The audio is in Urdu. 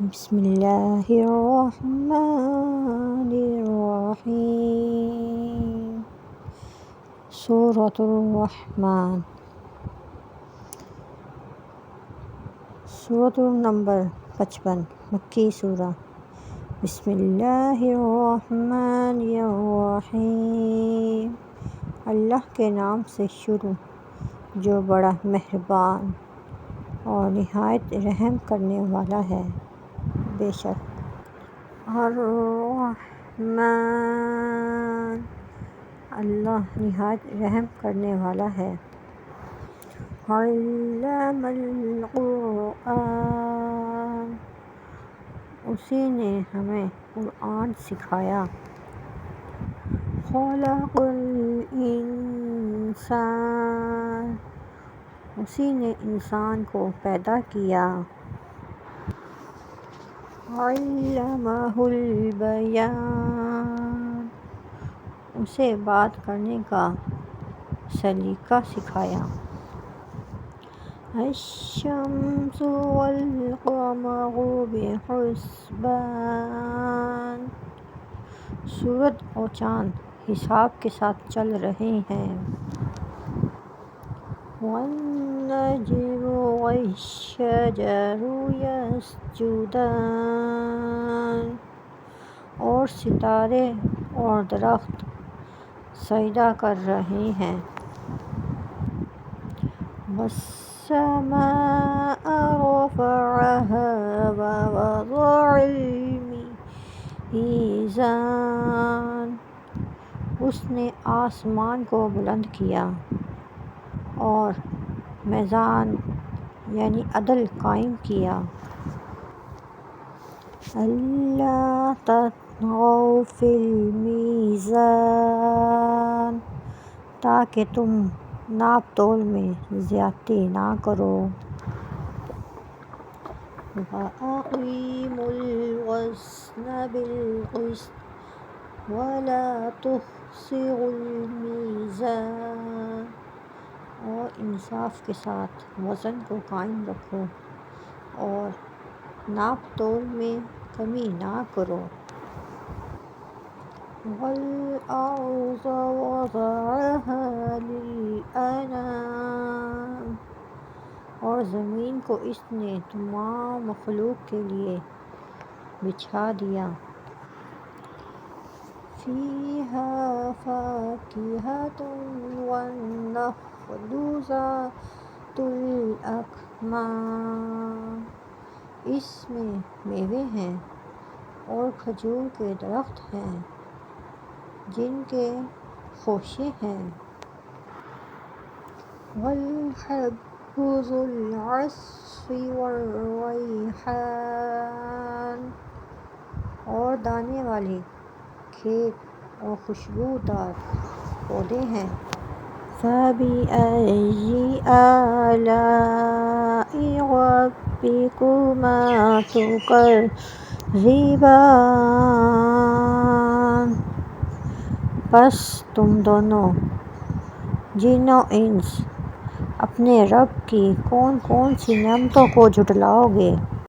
بسم اللہ الرحمن الرحیم۔ سورۃ الرحمن، سورۃ نمبر 55، مکی سورہ۔ بسم اللہ الرحمن الرحیم، اللہ کے نام سے شروع جو بڑا مہربان اور نہایت رحم کرنے والا ہے۔ بے شک الرحمن، اللہ نہایت رحم کرنے والا ہے۔ علم القرآن، اسی نے ہمیں قرآن سکھایا۔ خلق الانسان، اسی نے انسان کو پیدا کیا۔ علمہ البیان، اسے بات کرنے کا سلیقہ سکھایا۔ الشمس والقمر بحسبان، سورج اور چاند حساب کے ساتھ چل رہے ہیں۔ والنجم والشجر یسجدان، اور ستارے اور درخت سجدہ کر رہے ہیں۔ والسماء رفعها ووضع الميزان، اس نے آسمان کو بلند کیا اور میزان یعنی عدل قائم کیا۔ الا تطغوا فی المیزان، تاکہ تم ناپ تول میں زیادتی نہ کرو۔ وَأَقِیمُوا الْوَزْنَ بِالْقِسْطِ وَلَا تُخْسِرُوا الْمِیزَانَ، اور انصاف کے ساتھ وزن کو قائم رکھو اور ناپ تول میں کمی نہ کرو۔ وَالْأَرْضَ وَضَعَهَا لِلْأَنَامِ، اور زمین کو اس نے تمام مخلوق کے لیے بچھا دیا۔ فِيهَا فَاكِهَةٌ وَالنَّخْلُ ذَاتُ الْأَكْمَامِ، اس میں میوے ہیں اور کھجور کے درخت ہیں جن کے خوشے ہیں۔ وَالْحَبُّ ذُو الْعَصْفِ وَالرَّيْحَانُ، اور دانے والے کھیت اور خوشبودار پودے ہیں۔ فَبِأَيِّ آلَاءِ رَبِّكُمَا تُكَذِّبَانِ، پس تم دونوں جن و انس اپنے رب کی کون کون سی نعمتوں کو جھٹلاؤ گے؟